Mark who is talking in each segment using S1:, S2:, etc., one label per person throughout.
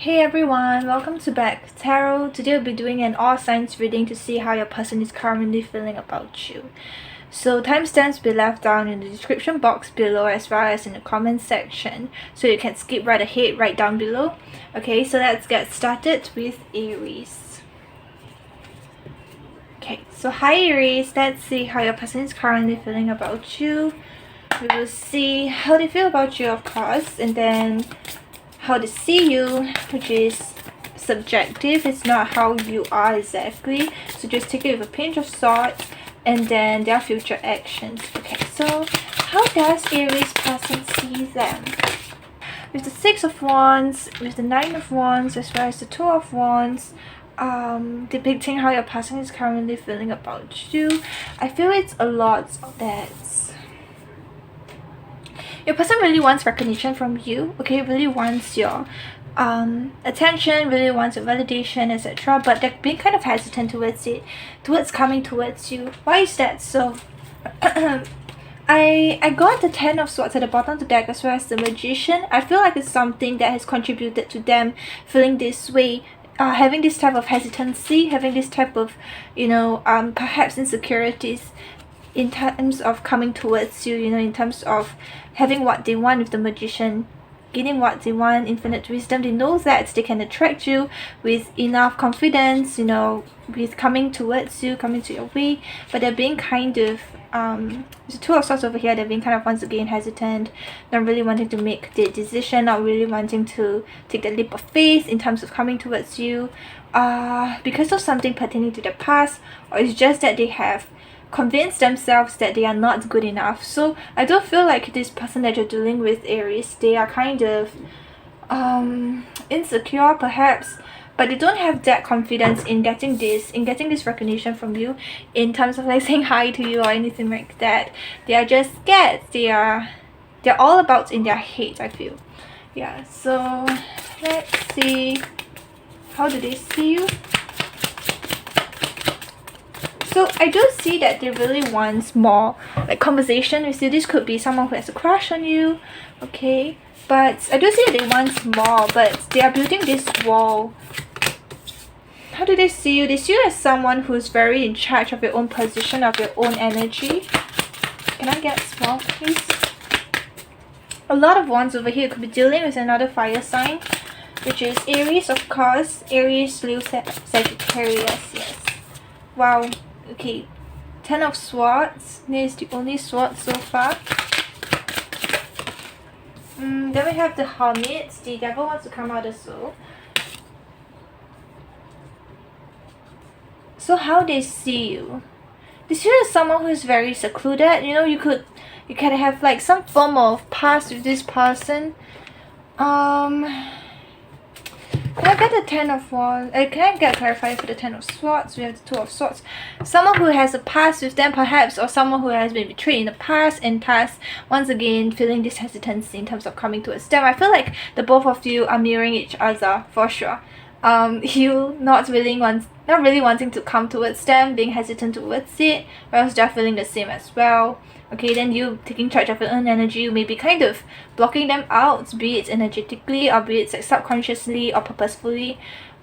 S1: Hey everyone, welcome to Bec Tarot. Today we'll be doing an all signs reading to see how your person is currently feeling about you. So timestamps will be left down in the description box below as well as in the comment section. So you can skip right ahead right down below. Okay, so let's get started with Aries. Okay, so hi Aries, let's see how your person is currently feeling about you. We will see how they feel about you, of course, and then how they see you, which is subjective. It's not how you are exactly, so just take it with a pinch of salt, and then their future actions. Okay, so how does Aries person see them? With the Six of Wands, with the Nine of Wands, as well as the Two of Wands, depicting how your person is currently feeling about you. I feel it's a lot that your person really wants recognition from you, okay, really wants your attention, really wants your validation, etc. But they're being kind of hesitant towards coming towards you. Why is that so? I got the Ten of Swords at the bottom of the deck as well as the Magician. I feel like it's something that has contributed to them feeling this way, having this type of hesitancy, having this type of, perhaps insecurities in terms of coming towards you, in terms of having what they want with the Magician, getting what they want, infinite wisdom. They know that they can attract you with enough confidence, with coming towards you, coming to your way, but they're being kind of the Two of Swords over here. They're being kind of once again hesitant, not really wanting to make the decision, not really wanting to take the leap of faith in terms of coming towards you, because of something pertaining to the past, or it's just that they have convinced themselves that they are not good enough. So I don't feel like this person that you're dealing with, Aries, they are kind of insecure perhaps, but they don't have that confidence in getting this recognition from you, in terms of like saying hi to you or anything like that. They are just scared. They're all about in their head, I feel. Yeah, so let's see, how do they see you? So I do see that they really want more like conversation with you. This could be someone who has a crush on you, okay? But I do see that they want more, but they are building this wall. How do they see you? They see you as someone who's very in charge of your own position, of your own energy. Can I get small, please? A lot of wands over here. Could be dealing with another fire sign, which is Aries, of course. Aries, Leo, Sagittarius, yes. Wow. Okay, Ten of Swords. This is the only sword so far. Then we have the Hermit. The Devil wants to come out as well. So how they see you? They see you as someone who is very secluded. You can have like some form of past with this person. Can I get the Ten of Wands? Can I get clarified for the Ten of Swords? We have the Two of Swords. Someone who has a past with them perhaps, or someone who has been betrayed in the past and thus once again feeling this hesitancy in terms of coming towards them. I feel like the both of you are mirroring each other for sure. You not really wanting to come towards them, being hesitant towards it, whereas they're feeling the same as well. Okay, then you taking charge of your own energy, you may be kind of blocking them out, be it energetically or be it like subconsciously or purposefully.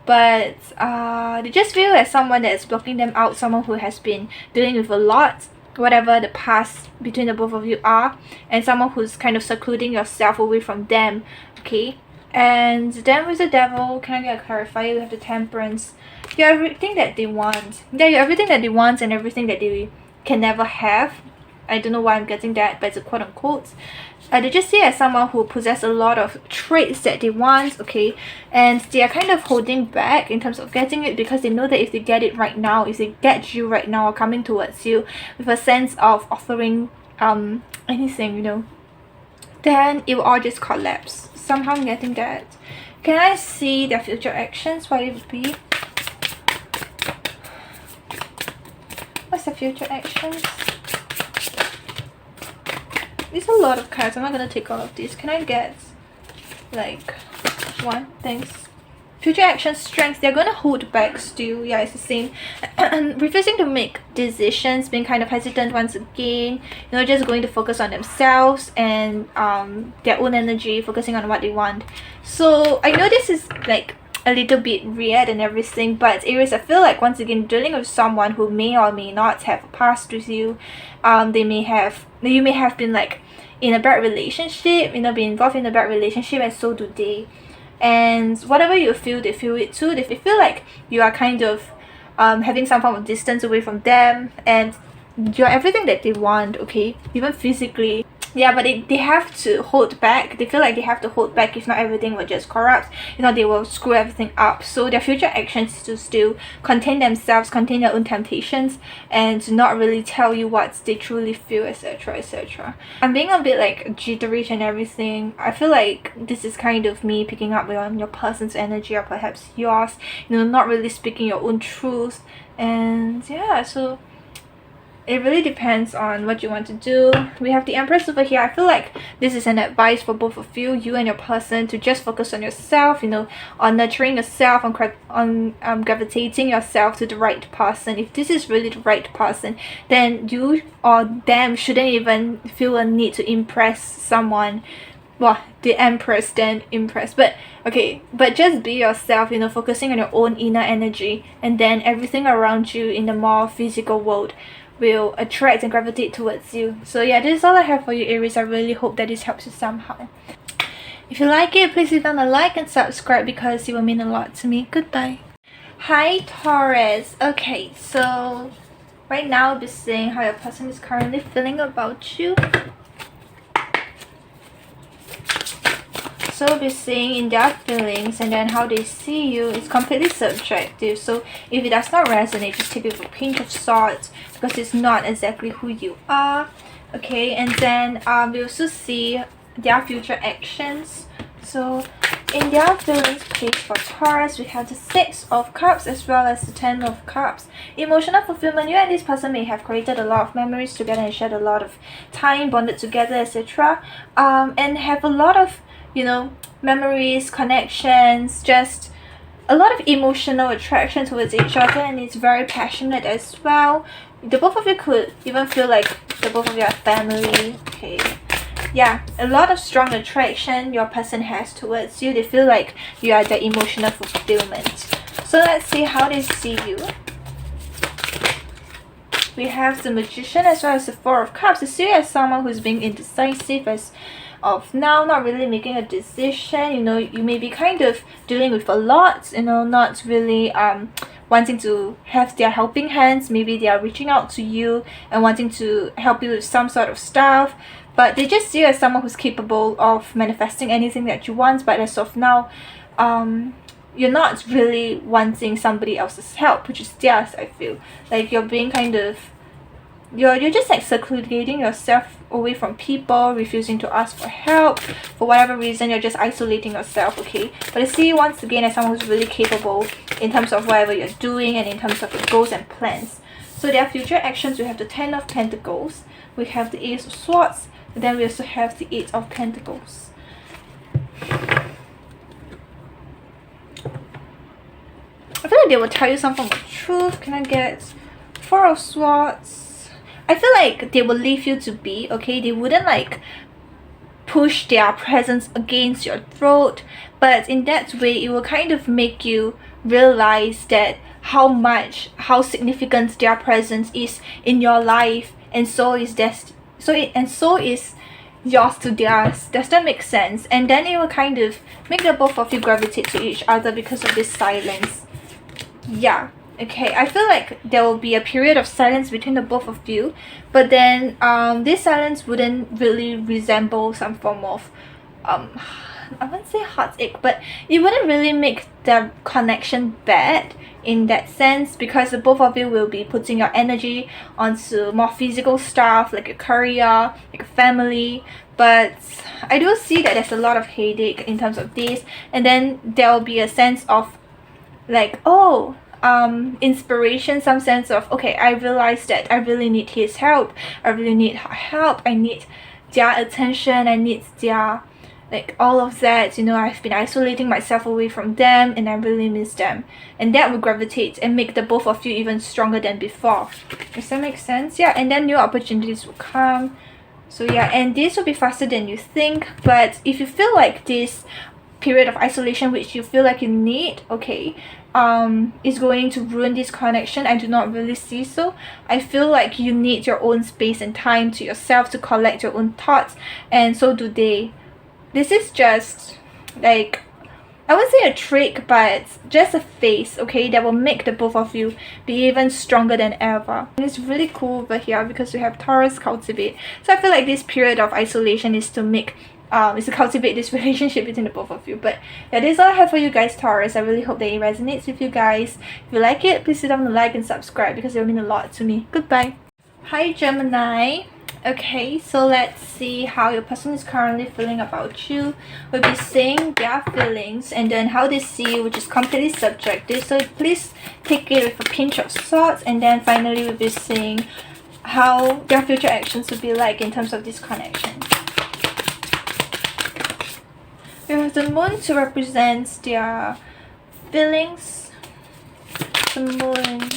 S1: But they just feel as someone that is blocking them out, someone who has been dealing with a lot, whatever the past between the both of you are, and someone who's kind of secluding yourself away from them. Okay, and then with the Devil, can I get a clarifier? We have the Temperance. You're everything that they want. Yeah, you're everything that they want and everything that they can never have. I don't know why I'm getting that, but it's a quote unquote. They just see as someone who possesses a lot of traits that they want, okay, and they are kind of holding back in terms of getting it, because they know that if they get it right now, if they get you right now or coming towards you with a sense of offering anything, then it will all just collapse. Somehow I'm getting that. Can I see their future actions? What it would be? What's the future actions? There's a lot of cards. I'm not gonna take all of these. Can I get like one? Thanks. future action strengths, they're going to hold back still. Yeah, it's the same. Refusing to make decisions, being kind of hesitant once again, you know, just going to focus on themselves and their own energy, focusing on what they want. So I know this is like a little bit weird and everything, but Aries, I feel like once again dealing with someone who may or may not have a past with you. You may have been like in a bad relationship, you know, be involved in a bad relationship, and so do they. And whatever you feel, they feel it too. They feel like you are kind of having some form of distance away from them, and you're everything that they want, okay, even physically. Yeah, but they have to hold back. They feel like they have to hold back, if not everything will just corrupt, you know, they will screw everything up. So their future actions to still contain themselves, contain their own temptations, and to not really tell you what they truly feel, etc, etc. I'm being a bit like jittery and everything. I feel like this is kind of me picking up on your person's energy, or perhaps yours, you know, not really speaking your own truth. And yeah, so it really depends on what you want to do. We have the Empress over here. I feel like this is an advice for both of you and your person, to just focus on yourself, you know, on nurturing yourself, on gravitating yourself to the right person. If this is really the right person, then you or them shouldn't even feel a need to impress someone. Well, the Empress then impress, but okay, but just be yourself, you know, focusing on your own inner energy, and then everything around you in the more physical world will attract and gravitate towards you. So yeah, this is all I have for you, Aries. I really hope that this helps you somehow. If you like it, please leave down a like and subscribe, because it will mean a lot to me. Goodbye. Hi Taurus. Okay, so right now I'll be saying how your person is currently feeling about you. So be seeing in their feelings, and then how they see you is completely subjective. So if it does not resonate, just take it with a pinch of salt, because it's not exactly who you are. Okay, and then we also see their future actions. So in their feelings page for Taurus, we have the 6 of Cups as well as the 10 of Cups. Emotional fulfillment. You and this person may have created a lot of memories together and shared a lot of time, bonded together, etc. And have a lot of, you know, memories, connections, just a lot of emotional attraction towards each other, and it's very passionate as well. The both of you could even feel like the both of you are family. Okay, yeah, a lot of strong attraction your person has towards you. They feel like you are the emotional fulfillment. So let's see how they see you. We have the Magician as well as the 4 of Cups. They see you as someone who's being indecisive as of now, not really making a decision. You know, you may be kind of dealing with a lot, you know, not really wanting to have their helping hands. Maybe they are reaching out to you and wanting to help you with some sort of stuff, but they just see you as someone who's capable of manifesting anything that you want. But as of now, you're not really wanting somebody else's help, which is theirs. I feel like you're being kind of, you're just like secluding yourself away from people, refusing to ask for help for whatever reason. You're just isolating yourself. Okay, but I see you once again as someone who's really capable in terms of whatever you're doing and in terms of your goals and plans. So their future actions, we have the 10 of Pentacles, we have the Ace of Swords, and then we also have the 8 of Pentacles. I feel like they will tell you some form of truth. Can I get 4 of Swords? I feel like they will leave you to be, okay? They wouldn't like push their presence against your throat, but in that way it will kind of make you realize that how significant their presence is in your life, and so is yours to theirs. Does that make sense? And then it will kind of make the both of you gravitate to each other because of this silence. Yeah. Okay, I feel like there will be a period of silence between the both of you, but then this silence wouldn't really resemble some form of I wouldn't say heartache, but it wouldn't really make the connection bad in that sense, because the both of you will be putting your energy onto more physical stuff like a career, like a family. But I do see that there's a lot of headache in terms of this, and then there will be a sense of like, oh, inspiration, some sense of, okay, I realize that I really need his help, I really need her help, I need their attention, I need their like all of that, you know, I've been isolating myself away from them and I really miss them, and that will gravitate and make the both of you even stronger than before. Does that make sense? Yeah, and then new opportunities will come. So yeah, and this will be faster than you think. But if you feel like this period of isolation which you feel like you need, okay, is going to ruin this connection, I do not really see so. I feel like you need your own space and time to yourself to collect your own thoughts, and so do they. This is just like, I wouldn't say a trick, but just a phase, okay, that will make the both of you be even stronger than ever. And it's really cool over here because we have Taurus cultivate. So I feel like this period of isolation is to make is to cultivate this relationship between the both of you. But yeah, this is all I have for you guys, Taurus. I really hope that it resonates with you guys. If you like it, please hit down the like and subscribe because it will mean a lot to me. Goodbye. Hi Gemini. Okay, so let's see how your person is currently feeling about you. We'll be seeing their feelings and then how they see you, which is completely subjective. So please take it with a pinch of salt, and then finally we'll be seeing how their future actions will be like in terms of this connection. We have the moon to represent their feelings. The moon.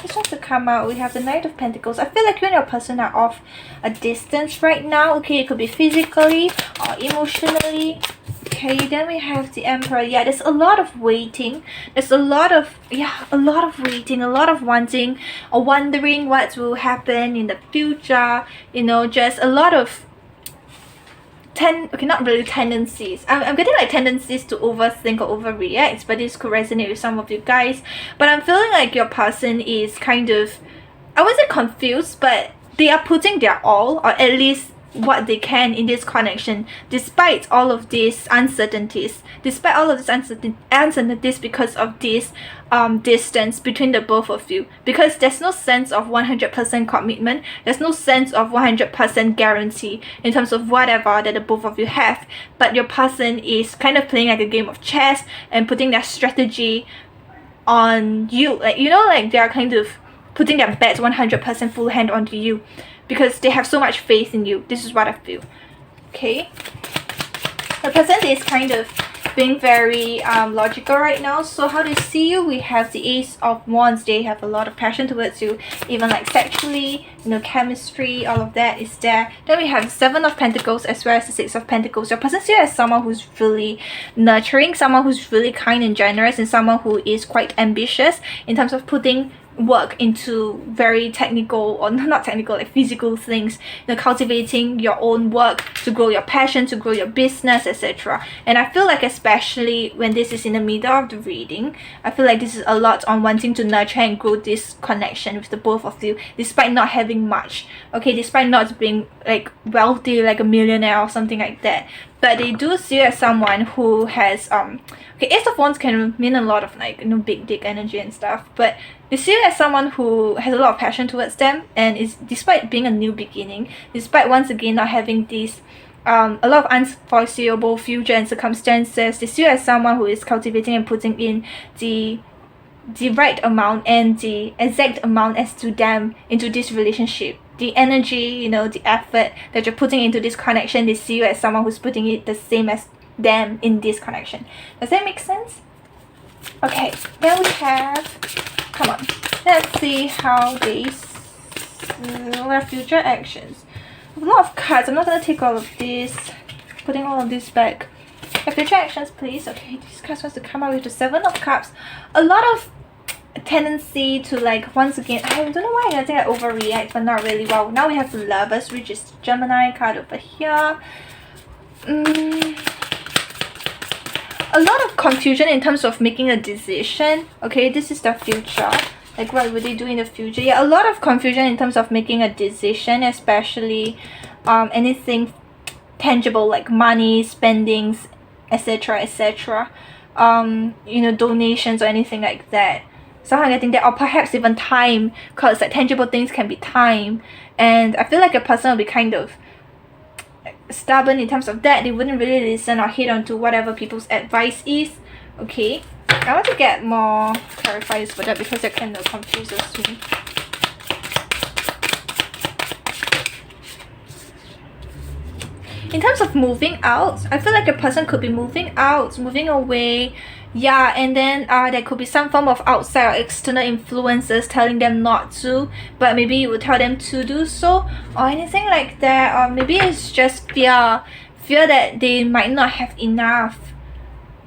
S1: This wants to come out. We have the Knight of Pentacles. I feel like you and your person are off a distance right now. Okay, it could be physically or emotionally. Okay, then we have the Emperor. Yeah, there's a lot of waiting. There's a lot of waiting, a lot of wanting or wondering what will happen in the future. You know, just a lot of not really tendencies. I'm getting like tendencies to overthink or overreact, but this could resonate with some of you guys. But I'm feeling like your person is kind of, I wouldn't say confused, but they are putting their all, or at least what they can, in this connection, despite all of these uncertainties, because of this distance between the both of you, because there's no sense of 100% commitment, there's no sense of 100% guarantee in terms of whatever that the both of you have. But your person is kind of playing like a game of chess and putting their strategy on you, like, you know, like they are kind of putting their bets 100% full hand onto you because they have so much faith in you. This is what I feel. Okay, the person is kind of being very logical right now. So how they see you, we have the Ace of Wands. They have a lot of passion towards you, even like sexually, you know, chemistry, all of that is there. Then we have Seven of Pentacles as well as the Six of Pentacles. Your person sees you as someone who's really nurturing, someone who's really kind and generous, and someone who is quite ambitious in terms of putting work into very technical, or not technical, like physical things, you know, cultivating your own work to grow your passion, to grow your business, etc. And I feel like, especially when this is in the middle of the reading, I feel like this is a lot on wanting to nurture and grow this connection with the both of you, despite not having much, okay, despite not being like wealthy, like a millionaire or something like that. But they do see you as someone who has okay, Ace of Wands can mean a lot of, like, you know, big dick energy and stuff, but they see you as someone who has a lot of passion towards them, and is, despite being a new beginning, despite once again not having these a lot of unforeseeable future and circumstances, they see you as someone who is cultivating and putting in the right amount and the exact amount as to them into this relationship. The energy, you know, the effort that you're putting into this connection, they see you as someone who's putting it the same as them in this connection. Does that make sense? Okay, then we have, come on, let's see how they their future actions. A lot of cards. I'm not gonna take all of this, putting all of this back. Your future actions, please. Okay, these cards wants to come out with the Seven of Cups. A lot of tendency to, like, once again, I don't know why I think I overreact, but not really. Wow, now we have the Lovers, which is Gemini card over here. A lot of confusion in terms of making a decision. Okay, this is the future. Like, what would they do in the future? Yeah, a lot of confusion in terms of making a decision, especially anything tangible like money, spendings, etc, etc. You know, donations or anything like that. Somehow getting that, or perhaps even time, because like tangible things can be time. And I feel like a person will be kind of stubborn in terms of that. They wouldn't really listen or heed on to whatever people's advice is. Okay, I want to get more clarifiers for that because that kind of confuses me. in terms of moving out, I feel like a person could be moving out, moving away. Yeah, and then there could be some form of outside or external influences telling them not to, but maybe you would tell them to do so, or anything like that. Or maybe it's just fear that they might not have enough.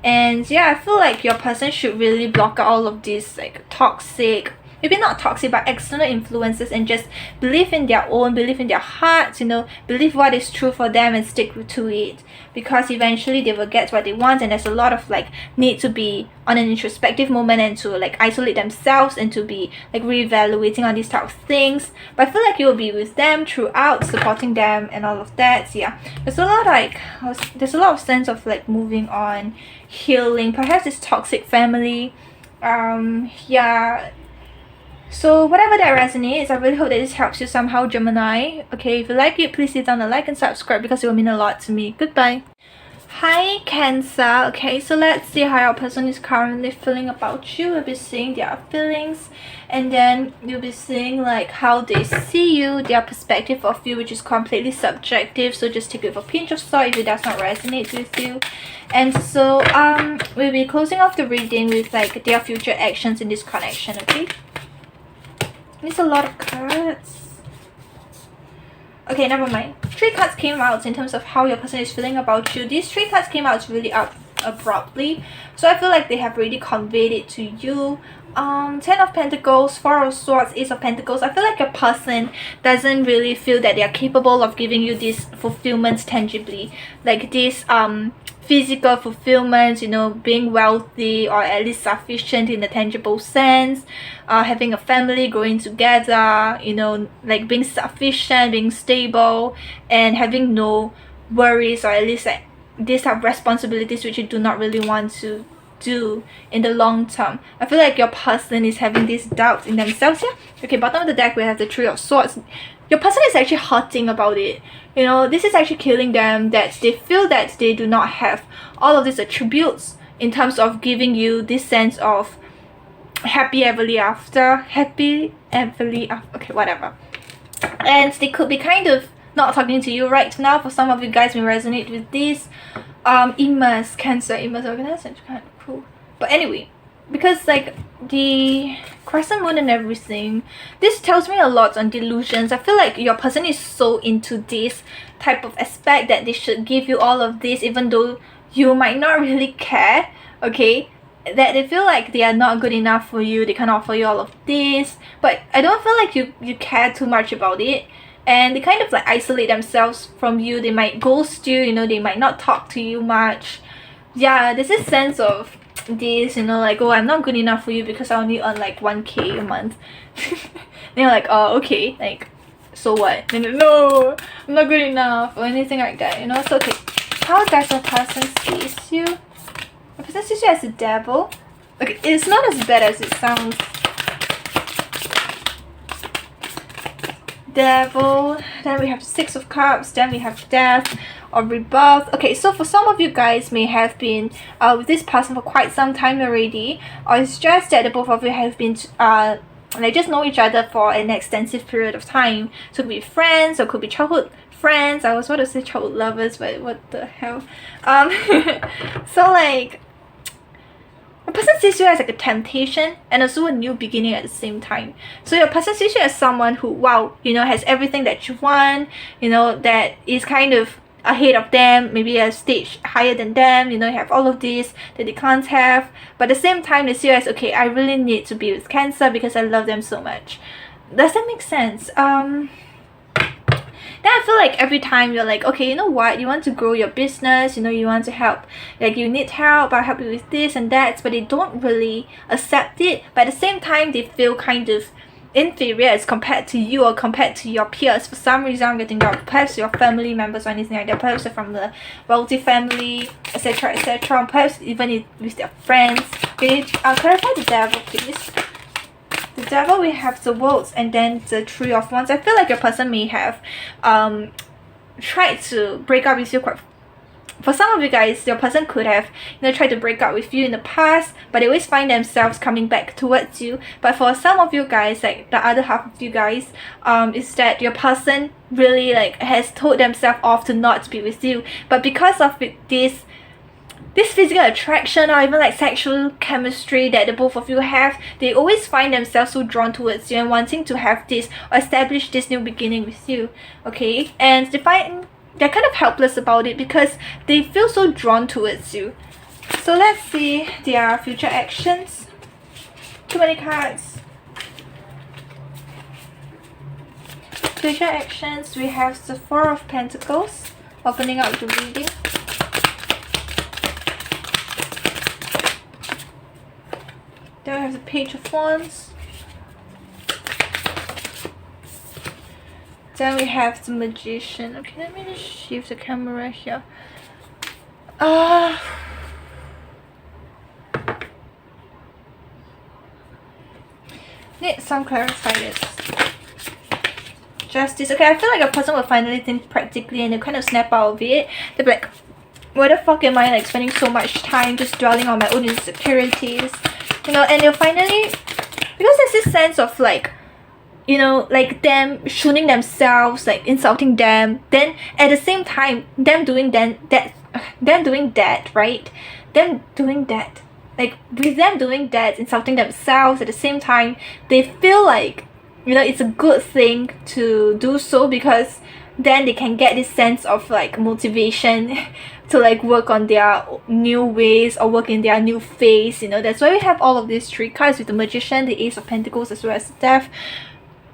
S1: And yeah, I feel like your person should really block out all of these like toxic, maybe not toxic, but external influences, and just believe in their own, believe in their hearts, you know, believe what is true for them and stick to it, because eventually they will get what they want. And there's a lot of like need to be on an introspective moment and to like isolate themselves and to be like reevaluating on these type of things. But I feel like you'll be with them throughout, supporting them and all of that. So yeah, there's a lot like there's a lot of sense of like moving on, healing, perhaps this toxic family. Yeah, so whatever that resonates, I really hope that this helps you somehow, Gemini. Okay, if you like it, please hit down the like and subscribe because it will mean a lot to me. Goodbye. Hi Cancer. Okay, so let's see how your person is currently feeling about you. We'll be seeing their feelings, and then you'll be seeing like how they see you, their perspective of you, which is completely subjective, so just take it with a pinch of salt if it does not resonate with you. And so we'll be closing off the reading with like their future actions in this connection. Okay, it's a lot of cards. Okay, never mind. 3 cards came out in terms of how your person is feeling about you. These 3 cards came out really abruptly, so I feel like they have already conveyed it to you. 10 of Pentacles, 4 of Swords, Ace of Pentacles. I feel like your person doesn't really feel that they are capable of giving you these fulfillments tangibly, like this physical fulfillment, you know, being wealthy or at least sufficient in the tangible sense, having a family, growing together, you know, like being sufficient, being stable, and having no worries, or at least like these type of responsibilities which you do not really want to do in the long term. I feel like your person is having these doubts in themselves here. Okay, bottom of the deck we have the 3 of Swords. Your person is actually hurting about it. You know, this is actually killing them, that they feel that they do not have all of these attributes in terms of giving you this sense of happy everly after. Okay, whatever. And they could be kind of not talking to you right now. For some of you guys may resonate with this. Immerse, Cancer, immerse organization, kind of cool. But anyway, because like the crescent moon and everything, this tells me a lot on delusions. I feel like your person is so into this type of aspect that they should give you all of this even though you might not really care. Okay, that they feel like they are not good enough for you, they can't offer you all of this, but I don't feel like you care too much about it. And they kind of like isolate themselves from you. They might ghost you, you know, they might not talk to you much. Yeah, there's this sense of this, you know, like, oh, I'm not good enough for you because I only earn like 1k a month. Then you're like, oh, okay, like, so what? No, I'm not good enough or anything like that, you know. So okay, how does a person sees you? A person sees you as a devil. Okay, it's not as bad as it sounds. Devil, then we have 6 of Cups, then we have Death or Rebirth. Okay, so for some of you guys may have been with this person for quite some time already, or it's just that the both of you have been like just know each other for an extensive period of time. So it could be friends, or could be childhood friends. I was about to say childhood lovers, but what the hell. So like a person sees you as like a temptation and also a new beginning at the same time. So your person sees you as someone who, wow, you know, has everything that you want, you know, that is kind of ahead of them, maybe a stage higher than them, you know, you have all of this that they can't have. But at the same time, they see you as, okay, I really need to be with Cancer because I love them so much. Does that make sense? Then I feel like every time you're like, okay, you know what, you want to grow your business, you know, you want to help, like you need help, I'll help you with this and that, but they don't really accept it. But at the same time, they feel kind of inferior as compared to you or compared to your peers. For some reason, I'm getting that perhaps your family members or anything like that, perhaps they're from the wealthy family, etc, etc, perhaps even with their friends. Okay, clarify the Devil, please. The Devil, we have the Worlds and then the 3 of Wands. I feel like your person may have tried to break up with you for some of you guys, your person could have, tried to break up with you in the past, but they always find themselves coming back towards you. But for some of you guys, like the other half of you guys, is that your person really like has told themselves off to not be with you. But because of this physical attraction or even like sexual chemistry that the both of you have, they always find themselves so drawn towards you and wanting to have this or establish this new beginning with you. Okay, and they're kind of helpless about it because they feel so drawn towards you. So let's see their future actions. Too many cards. Future actions, we have the Four of Pentacles, opening up the reading. Then we have the Page of Wands. Then we have the Magician. Okay, let me just shift the camera here. Need some clarifiers. Justice. Okay, I feel like a person will finally think practically and they'll kind of snap out of it. They'll be like, why the fuck am I like spending so much time just dwelling on my own insecurities? And they'll finally, because there's this sense of like, like them shooting themselves, like insulting them, then at the same time them doing that, right? Them doing that, like with them doing that, insulting themselves at the same time, they feel like it's a good thing to do so, because then they can get this sense of like motivation to like work on their new ways or work in their new phase. That's why we have all of these three cards with the Magician, the Ace of Pentacles, as well as the Death.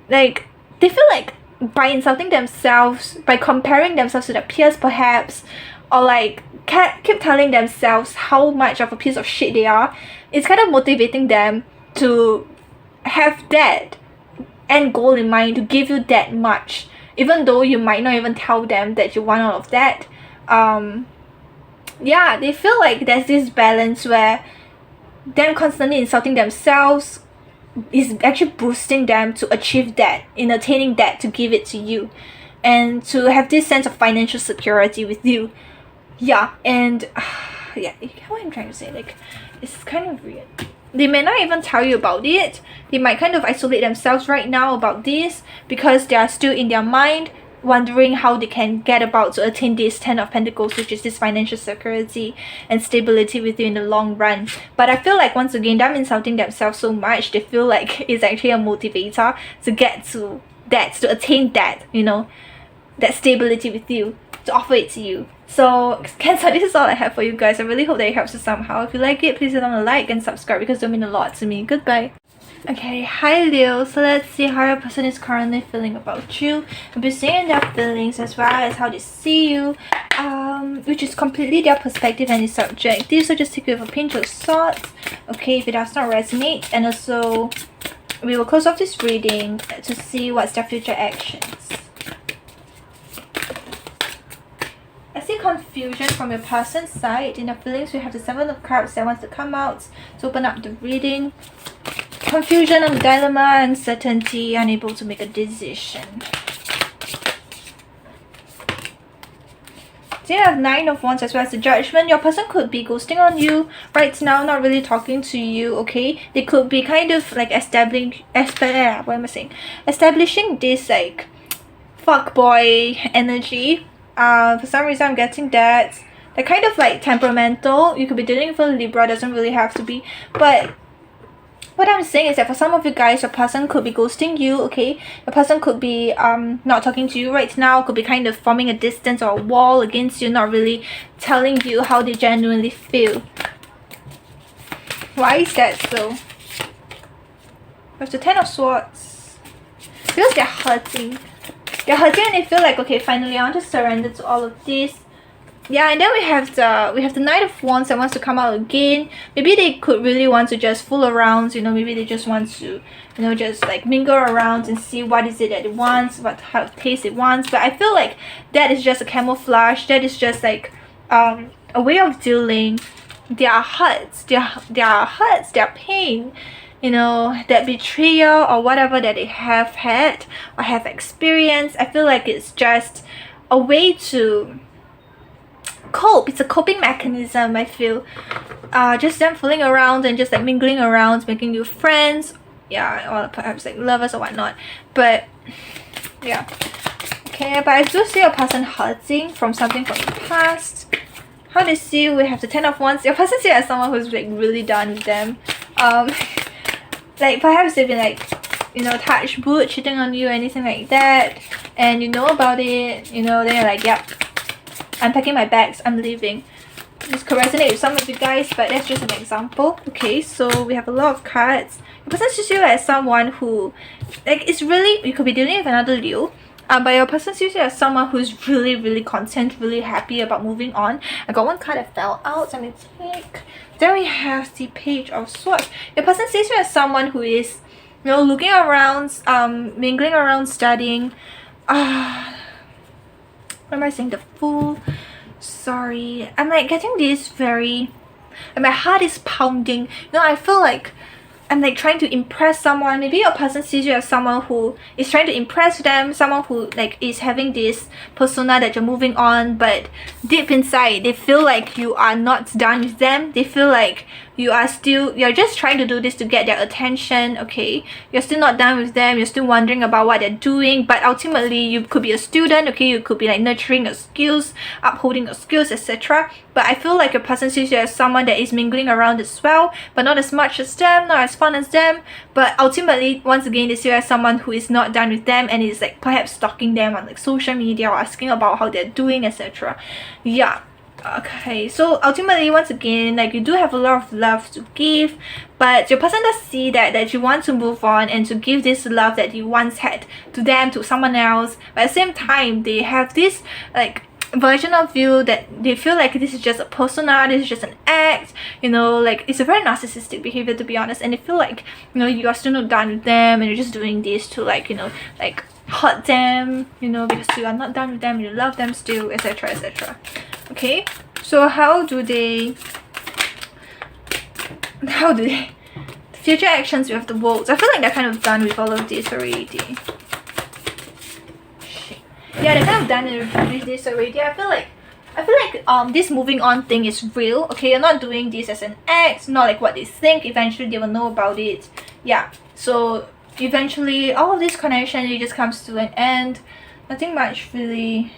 S1: Like they feel like by insulting themselves, by comparing themselves to their peers perhaps, or like keep telling themselves how much of a piece of shit they are, it's kind of motivating them to have that end goal in mind, to give you that much, even though you might not even tell them that you want all of that. Yeah, they feel like there's this balance where them constantly insulting themselves is actually boosting them to achieve that, in attaining that, to give it to you, and to have this sense of financial security with you. Yeah, and yeah, what I'm trying to say, like, it's kind of weird. They may not even tell you about it. They might kind of isolate themselves right now about this because they are still in their mind wondering how they can get about to attain this Ten of Pentacles, which is this financial security and stability with you in the long run. But I feel like, once again, them insulting themselves so much, they feel like it's actually a motivator to get to that, to attain that, that stability with you, to offer it to you. So Cancer, this is all I have for you guys. I really hope that it helps you somehow. If you like it, please hit on a like and subscribe because they mean a lot to me. Goodbye. Okay, hi Leo. So let's see how your person is currently feeling about you. We'll be seeing their feelings as well as how they see you, which is completely their perspective and is subjective. So just take it with a pinch of salt, okay, if it does not resonate. And also, we will close off this reading to see what's their future actions. I see confusion from your person's side. In the feelings, we have the Seven of Cups that wants to come out to open up the reading. Confusion and dilemma, uncertainty, unable to make a decision. So you have Nine of Wands as well as the Judgment. Your person could be ghosting on you right now, not really talking to you, okay? They could be kind of like establishing this like fuckboy energy. For some reason I'm getting that. They're kind of like temperamental. You could be dealing with a Libra, doesn't really have to be. But what I'm saying is that for some of you guys, your person could be ghosting you, okay? Your person could be not talking to you right now, could be kind of forming a distance or a wall against you, not really telling you how they genuinely feel. Why is that so? With the Ten of Swords, because they're hurting. They're hurting and they feel like, okay, finally I want to surrender to all of this. Yeah, and then we have the Knight of Wands that wants to come out again. Maybe they could really want to just fool around, maybe they just want to, just like mingle around and see what is it that it wants, what type of taste it wants. But I feel like that is just a camouflage. That is just like a way of dealing their hurts, their pain, that betrayal or whatever that they have had or have experienced. I feel like it's just a way to cope. It's a coping mechanism, I feel. Just them fooling around and just like mingling around, making new friends, yeah, or perhaps like lovers or whatnot. But yeah, okay, but I do see your person hurting from something from the past. How they see you, we have the 10 of Wands. Your person see you as someone who's like really done with them. Like perhaps they've been like, you know, touch wood, cheating on you, anything like that, and you know about it, you know, then you're like, yep, I'm packing my bags, I'm leaving. This could resonate with some of you guys, but that's just an example. Okay, so we have a lot of cards. Your person sees you as someone who, like, it's really, you could be dealing with another Leo, but your person sees you as someone who's really, really content, really happy about moving on. I got one card that fell out, let me take. Then we have the Page of Swords. Your person sees you as someone who is, you know, looking around, mingling around, studying. What am I saying? The Fool. Sorry, I'm like getting this very, and my heart is pounding. You know, I feel like I'm like trying to impress someone. Maybe your person sees you as someone who is trying to impress them, someone who like is having this persona that you're moving on, but deep inside they feel like you are not done with them. They feel like you're just trying to do this to get their attention. Okay, you're still not done with them, you're still wondering about what they're doing, but ultimately you could be a student. Okay, you could be like nurturing your skills, upholding your skills, etc. But I feel like your person sees you as someone that is mingling around as well, but not as much as them, not as fun as them. But ultimately, once again, they see you as someone who is not done with them and is like perhaps stalking them on like social media or asking about how they're doing, etc. Yeah. Okay, so ultimately, once again, like, you do have a lot of love to give, but your person does see that you want to move on and to give this love that you once had to them, to someone else. But at the same time, they have this like version of you that they feel like this is just a persona, this is just an act, you know, like it's a very narcissistic behavior, to be honest. And they feel like, you know, you're still not done with them and you're just doing this to like, you know, like hurt them, you know, because you are not done with them, you love them still, etc, etc. Okay, so how do they future actions? We have the Worlds. I feel like they're kind of done with all of this already. Yeah, they're kind of done with this already. I feel like this moving on thing is real. Okay, you're not doing this as an act, not like what they think. Eventually they will know about it. Yeah, so eventually all of this connection, it just comes to an end. Nothing much really.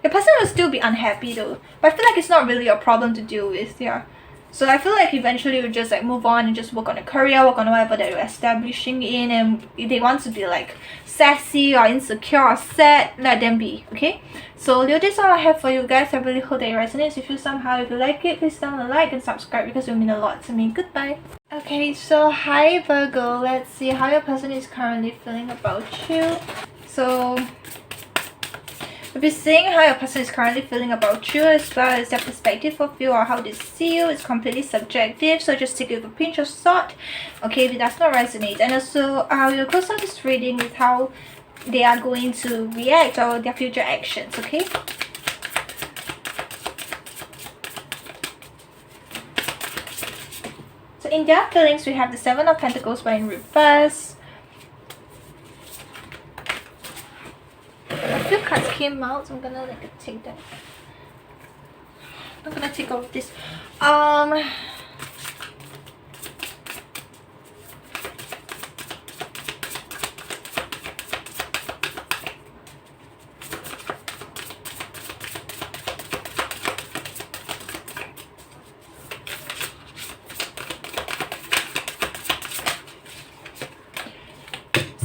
S1: The person will still be unhappy though, but I feel like it's not really a problem to deal with. Yeah, so I feel like eventually you'll just like move on and just work on a career, work on whatever that you're establishing in. And if they want to be like sassy or insecure or sad, let them be. Okay, so Leo, this is all I have for you guys. I really hope that it resonates with you somehow. If you like it, please down a like and subscribe because it will mean a lot to me. Goodbye. Okay, so hi Virgo, let's see how your person is currently feeling about you. So we'll be seeing how your person is currently feeling about you, as well as their perspective of you or how they see you. It's completely subjective, so just take it with a pinch of salt, okay, if it does not resonate. And also, we'll close out this reading with how they are going to react or their future actions, okay? So in their feelings, we have the 7 of Pentacles but in reverse. A few cards came out, so I'm gonna like take them. I'm gonna take all of this.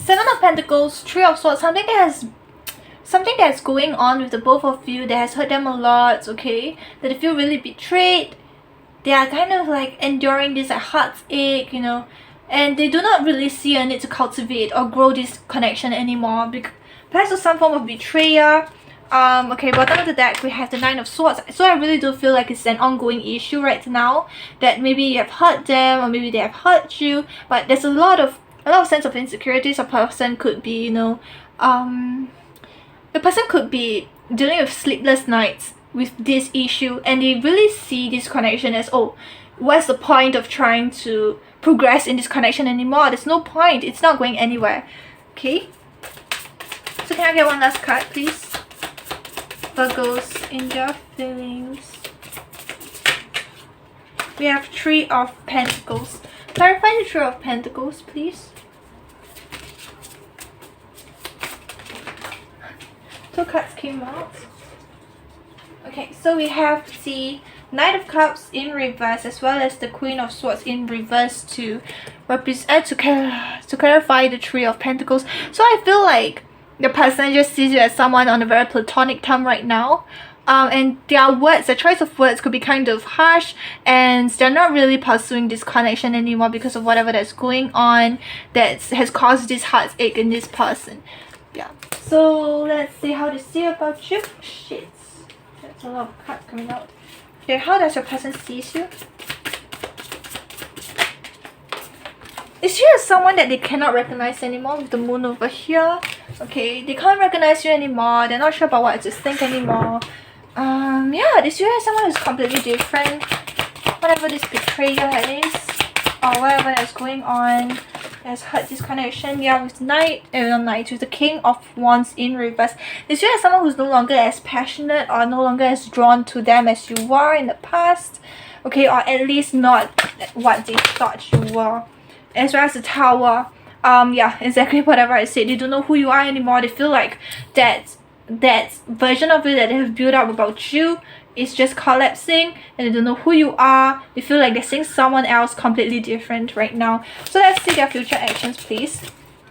S1: Seven of Pentacles, 3 of Swords, something that's going on with the both of you that has hurt them a lot, okay? That they feel really betrayed. They are kind of like enduring this like heartache, you know, and they do not really see a need to cultivate or grow this connection anymore because perhaps of some form of betrayal. Okay, bottom of the deck we have the 9 of Swords. So I really do feel like it's an ongoing issue right now, that maybe you have hurt them or maybe they have hurt you, but there's a lot of sense of insecurities. A person could be, you know, the person could be dealing with sleepless nights with this issue, and they really see this connection as, oh, what's the point of trying to progress in this connection anymore? There's no point, it's not going anywhere. Okay, so can I get one last card please Virgos in their feelings. We have Three of Pentacles. Clarify the Three of Pentacles, please. Two cards came out. Okay, so we have the Knight of Cups in reverse as well as the Queen of Swords in reverse to represent to clarify the Three of Pentacles. So I feel like the person just sees you as someone on a very platonic term right now. And their words, the choice of words could be kind of harsh, and they're not really pursuing this connection anymore because of whatever that's going on that has caused this heartache in this person. Yeah. So let's see how they see about you. Shit. That's a lot of cards coming out. Okay, how does your person see you? Is you as someone that they cannot recognize anymore with the moon over here? Okay, they can't recognize you anymore. They're not sure about what to think anymore. Yeah, this year is someone who's completely different. Whatever this betrayal is, or whatever that's going on, has hurt this connection. Yeah, with with the King of Wands in reverse. This year is someone who's no longer as passionate or no longer as drawn to them as you were in the past. Okay, or at least not what they thought you were. As well as the Tower. Yeah, exactly whatever I said. They don't know who you are anymore. They feel like that version of you that they have built up about you is just collapsing, and they don't know who you are. They feel like they're seeing someone else completely different right now. So let's see their future actions, please.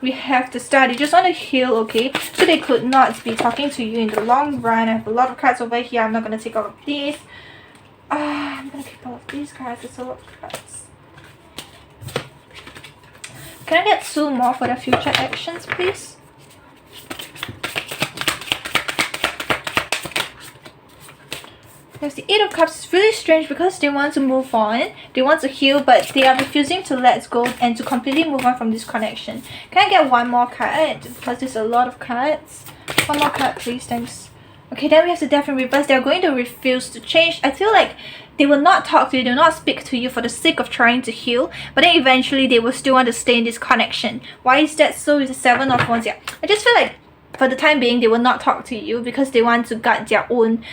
S1: We have the Star. They just want to heal, okay? So they could not be talking to you in the long run. I have a lot of cards over here. I'm not going to take all of these. I'm going to keep all of these cards. It's a lot of cards. Can I get 2 more for the future actions, please? There's the Eight of Cups. It's really strange because they want to move on, they want to heal, but they are refusing to let go and to completely move on from this connection. Can I get 1 more card? Because there's a lot of cards. 1 more card, please. Thanks. Okay, then we have the Death in reverse. They're going to refuse to change. I feel like they will not talk to you, they will not speak to you for the sake of trying to heal, but then eventually they will still want to stay in this connection. Why is that so? With the Seven of Wands, yeah. I just feel like for the time being, they will not talk to you because they want to guard their own,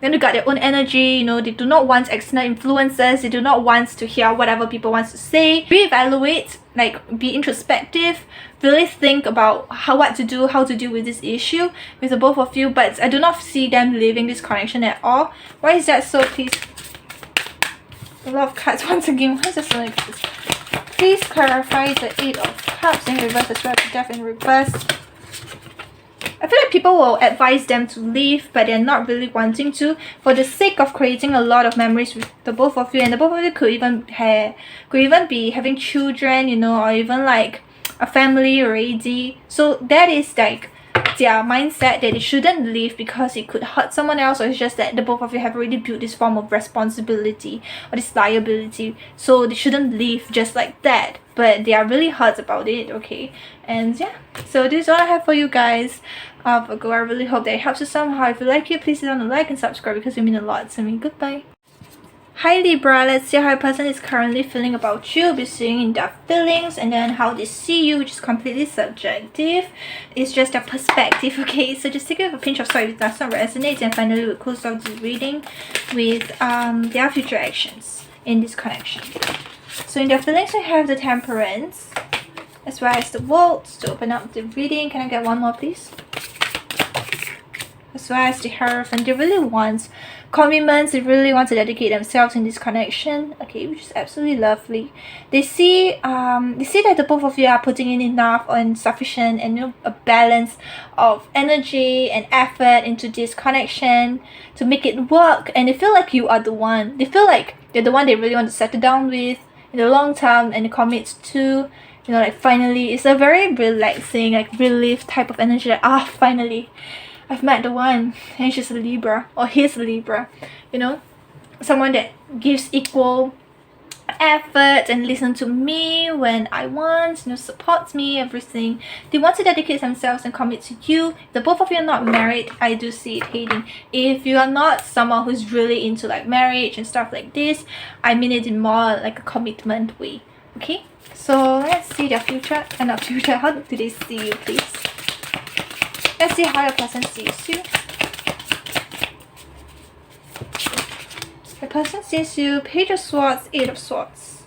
S1: energy. You know, they do not want external influences. They do not want to hear whatever people want to say. Reevaluate, like be introspective, really think about how to deal with this issue with the both of you. But I do not see them leaving this connection at all. Why is that so? Please. A lot of cards once again. Why is there so many cards? Please clarify the Eight of Cups in reverse as well as the Death in reverse. I feel like people will advise them to leave, but they're not really wanting to for the sake of creating a lot of memories with the both of you, and the both of you could even be having children, you know, or even like a family already. So that is like their mindset, that they shouldn't leave because it could hurt someone else, or it's just that the both of you have already built this form of responsibility or this liability, so they shouldn't leave just like that, but they are really hurt about it. Okay, and yeah, so this is all I have for you guys. Virgo, I really hope that it helps you somehow. If you like it, please hit on the like and subscribe because it means a lot to me. Goodbye. Hi Libra, let's see how your person is currently feeling about you. Be seeing in their feelings, and then how they see you, which is completely subjective. It's just their perspective, okay? So just take it with a pinch of salt if it does not resonate, and finally we'll close off the reading with their future actions in this connection. So in their feelings, we have the Temperance as well as the World. To open up the reading, can I get 1 more, please? As well as the Hierophant. They really want commitments, they really want to dedicate themselves in this connection, okay, which is absolutely lovely. They see that the both of you are putting in enough and sufficient and, you know, a balance of energy and effort into this connection to make it work, and they feel like you are the one. They feel like you're the one they really want to settle down with in the long term and commit to. You know, like finally, it's a very relaxing, like relief type of energy, like finally I've met the one, and she's a Libra, or he's a Libra, you know, someone that gives equal effort and listen to me when I want, you know, supports me, everything. They want to dedicate themselves and commit to you. The both of you are not married, I do see it heading. If you are not someone who's really into like marriage and stuff like this, I mean it in more like a commitment way, okay? So let's see their future, and not future, how do they see you, please? Let's see how your person sees you. person sees you. Page of Swords, Eight of Swords.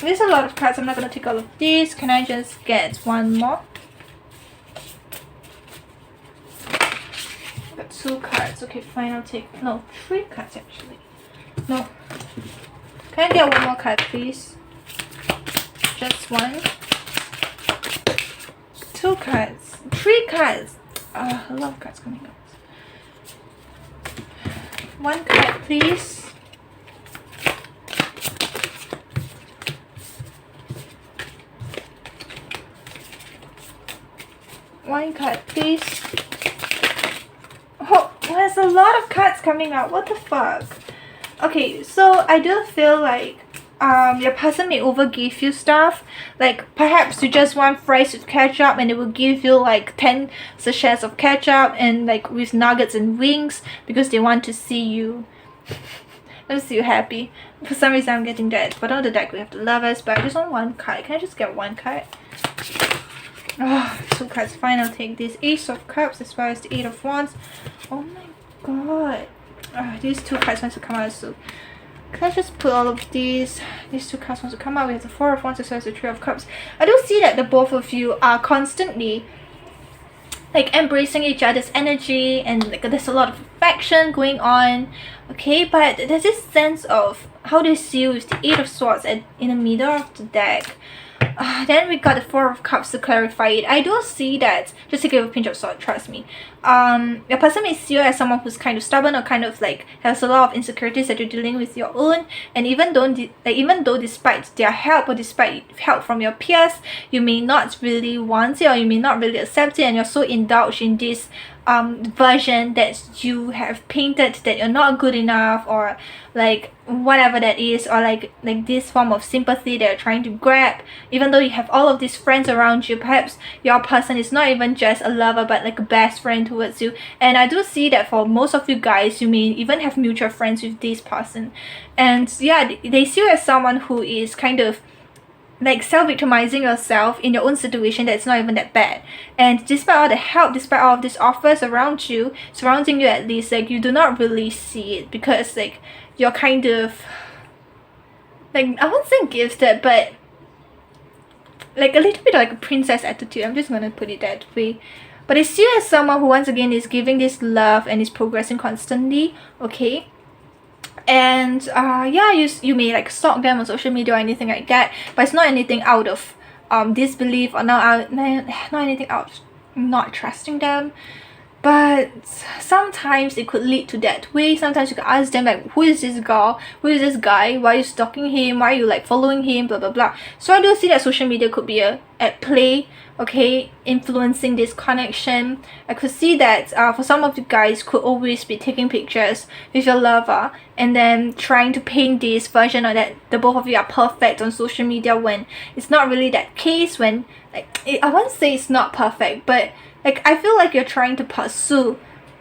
S1: There's a lot of cards. I'm not going to take all of these. Can I just get one more? Got 2 cards. Okay, fine. I'll take... No, 3 cards actually. No. Can I get one more card, please? Just one. 2 cards. 3 cards. A lot of cards coming out. 1 card, please. One card, please. Oh, there's a lot of cards coming out. What the fuck? Okay, so I do feel like your person may overgive you stuff. Like perhaps you just want fries with ketchup and they will give you like 10 sachets of ketchup and like with nuggets and wings because they want to see you happy. For some reason I'm getting that. Bottom of the deck we have the Lovers, but I just want 1 card. Can I just get 1 card? Oh, 2 cards. Fine, I'll take this. Ace of Cups as well as the 8 of Wands. Oh my god. These 2 cards want to come out soon. Can I just put all of these 2 cards want to come out? We have the 4 of Wands as well as the 3 of Cups. I do see that the both of you are constantly like embracing each other's energy and like there's a lot of affection going on. Okay, but there's this sense of how they see you with the 8 of Swords in the middle of the deck. Then we got the 4 of Cups to clarify it. I do see that, just to give a pinch of salt, trust me. Your person may see you as someone who's kind of stubborn or kind of like has a lot of insecurities that you're dealing with your own. And even though despite their help or despite help from your peers, you may not really want it or you may not really accept it, and you're so indulged in this version that you have painted that you're not good enough, or like whatever that is, or like this form of sympathy that you're trying to grab, even though you have all of these friends around you. Perhaps your person is not even just a lover but like a best friend towards you. And I do see that for most of you guys, you may even have mutual friends with this person, and yeah, they see you as someone who is kind of like self-victimizing yourself in your own situation that's not even that bad. And despite all the help, despite all of these offers around you, surrounding you at least, like you do not really see it because like you're kind of like, I won't say gifted, but like a little bit like a princess attitude. I'm just gonna put it that way. But I see you as someone who once again is giving this love and is progressing constantly. Okay, and yeah, you may like stalk them on social media or anything like that, but it's not anything out of disbelief or not anything out of not trusting them. But sometimes it could lead to that way. Sometimes you can ask them like, who is this girl, who is this guy, why are you stalking him, why are you like following him, blah blah blah. So I do see that social media could be at play, okay, influencing this connection. I could see that for some of you guys could always be taking pictures with your lover and then trying to paint this version of that the both of you are perfect on social media, when it's not really that case. When like I won't say it's not perfect, but like I feel like you're trying to pursue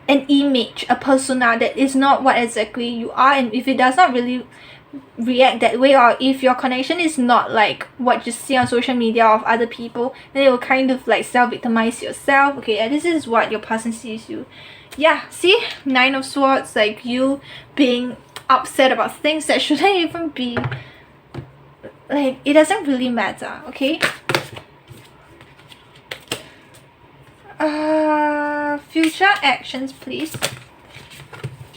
S1: an image, a persona that is not what exactly you are. And if it does not really react that way, or if your connection is not like what you see on social media of other people, then it will kind of like self-victimize yourself. Okay, and this is what your person sees you. Yeah, see, 9 of Swords, like you being upset about things that shouldn't even be, like it doesn't really matter. Okay, future actions, please.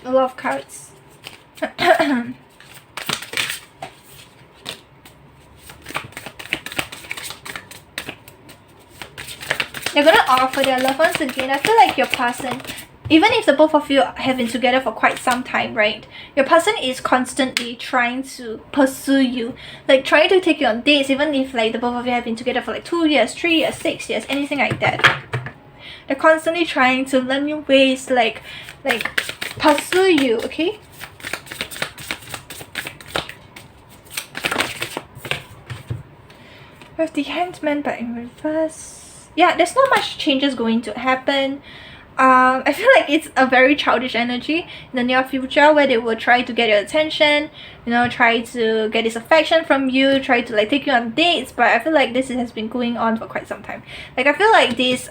S1: A lot of cards. They're gonna offer their love once again. I feel like your person, even if the both of you have been together for quite some time, right? Your person is constantly trying to pursue you, like trying to take you on dates, even if like the both of you have been together for like 2 years, 3 years, 6 years, anything like that. They're constantly trying to learn new ways, like pursue you. Okay, we have the Hangman but in reverse. Yeah, there's not much changes going to happen. I feel like it's a very childish energy in the near future, where they will try to get your attention, you know, try to get this affection from you, try to like take you on dates. But I feel like this has been going on for quite some time. Like I feel like this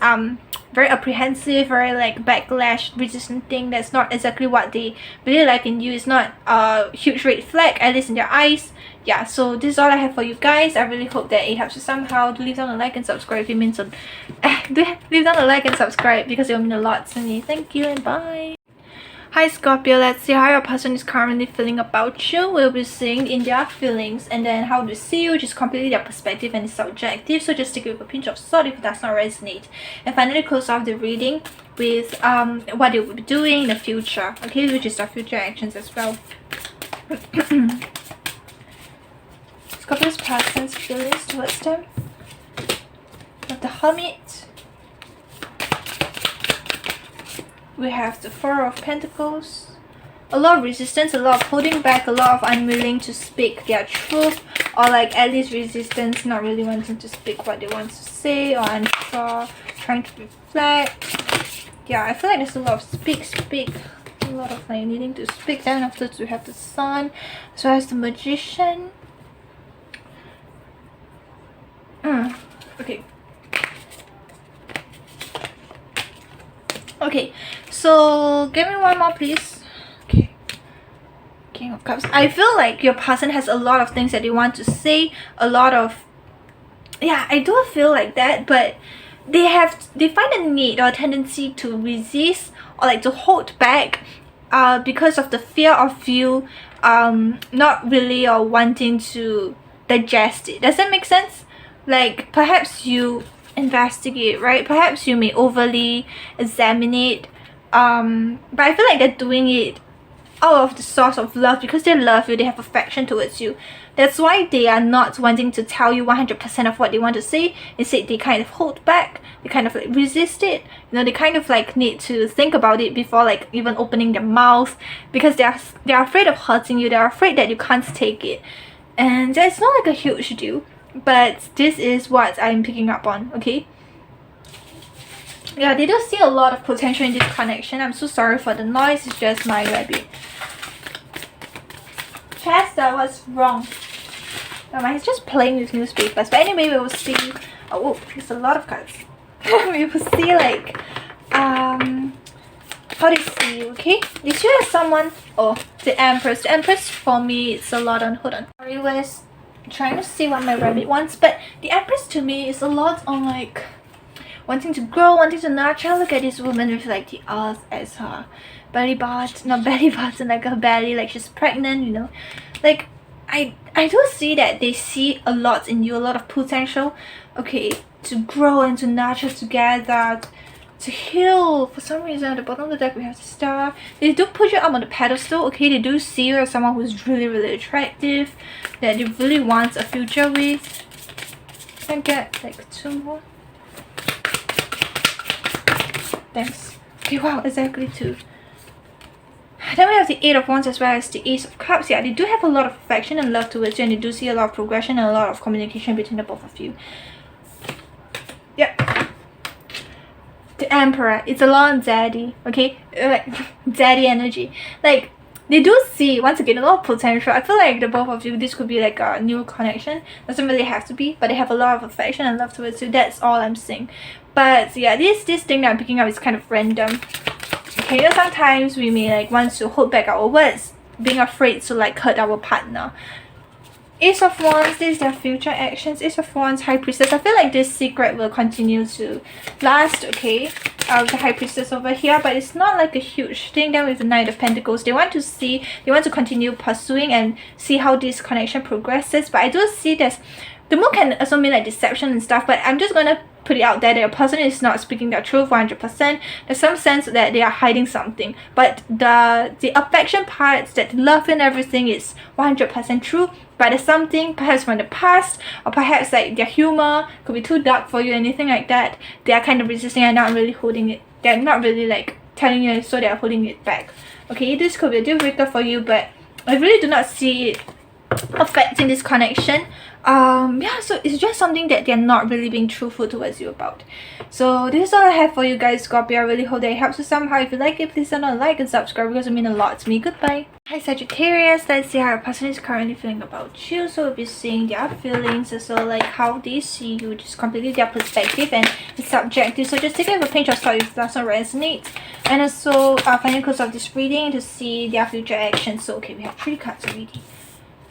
S1: very apprehensive, very like backlash, resistant thing. That's not exactly what they really like in you. It's not a huge red flag, at least in their eyes. Yeah, so this is all I have for you guys. I really hope that it helps you somehow. Do leave down a like and subscribe if it means so. Leave down a like and subscribe because it will mean a lot to me. Thank you and bye. Hi Scorpio, let's see how your person is currently feeling about you. We'll be seeing in their feelings and then how they see you, which is completely their perspective and it's subjective. So just take it with a pinch of salt if it does not resonate. And finally close off the reading with what they will be doing in the future, okay, which is their future actions as well. Scorpio's person's feelings towards them. With the Hermit. We have the Four of Pentacles. A lot of resistance, a lot of holding back, a lot of unwilling to speak their truth, or like at least resistance, not really wanting to speak what they want to say, or unsure, trying to reflect. Yeah, I feel like there's a lot of speak, a lot of like needing to speak. Then afterwards we have the Sun, as well as the Magician. Okay. Okay, so give me one more please. Okay, King of Cups. I feel like your person has a lot of things that they want to say, a lot of, yeah, I do feel like that, but they find a need or a tendency to resist or like to hold back because of the fear of you not really or wanting to digest it. Does that make sense? Like perhaps you investigate, right? Perhaps you may overly examine it, but I feel like they're doing it out of the source of love because they love you, they have affection towards you. That's why they are not wanting to tell you 100% of what they want to say. Instead, they kind of hold back, they kind of like resist it, you know, they kind of like need to think about it before like even opening their mouth because they're afraid of hurting you, they're afraid that you can't take it. And it's not like a huge deal, but this is what I'm picking up on, okay? Yeah, they do see a lot of potential in this connection. I'm so sorry for the noise, it's just my rabbit. Chester, what's wrong? Oh, he's just playing with newspapers. But anyway, we will see. Oh, there's a lot of cards. We will see like how they see you, okay? Did you have someone? Oh, the Empress. The Empress for me, it's a lot on. Hold on. Sorry, guys. Trying to see what my rabbit wants, but the Empress to me is a lot on like wanting to grow, wanting to nurture. Look at this woman with like the earth as her belly button, not belly button, like her belly, like she's pregnant, you know. Like I do see that they see a lot in you, a lot of potential, okay, to grow and to nurture together, to heal. For some reason at the bottom of the deck we have the Star. They do put you up on the pedestal, okay? They do see you as someone who's really, really attractive, that they really want a future with. Can I get like 2 more? Thanks. Okay, wow, exactly 2. Then we have the 8 of Wands as well as the Ace of Cups. Yeah, they do have a lot of affection and love towards you, and they do see a lot of progression and a lot of communication between the both of you. Yep. The Emperor, it's a lot on daddy, okay? Like daddy energy. Like they do see once again a lot of potential. I feel like the both of you, this could be like a new connection. Doesn't really have to be, but they have a lot of affection and love towards you. That's all I'm saying. But yeah, this thing that I'm picking up is kind of random. Okay, you know, sometimes we may like want to hold back our words, being afraid to like hurt our partner. Ace of Wands, this is their future actions. Ace of Wands, High Priestess. I feel like this secret will continue to last, okay? The High Priestess over here, but it's not like a huge thing. Then with the Knight of Pentacles, they want to continue pursuing and see how this connection progresses. But I do see this. The moon can also mean like deception and stuff, but I'm just gonna put it out there that a person is not speaking their truth 100%. There's some sense that they are hiding something, but the affection parts, that love and everything is 100% true. But there's something perhaps from the past, or perhaps like their humor could be too dark for you, anything like that. They are kind of resisting and not really holding it. They're not really like telling you, so they are holding it back. Okay, this could be a deal breaker for you, but I really do not see it affecting this connection. Yeah, so it's just something that they're not really being truthful towards you about. So this is all I have for you guys, Scorpio. I really hope that it helps you somehow. If you like it, please don't like and subscribe because it means a lot to me. Goodbye. Hi Sagittarius, let's see how your person is currently feeling about you. So we'll be seeing their feelings as well, like how they see you, just completely their perspective, and it's subjective. So just take it with a pinch of salt if it doesn't resonate. And also final close of this reading to see their future actions. So okay, we have 3 cards already.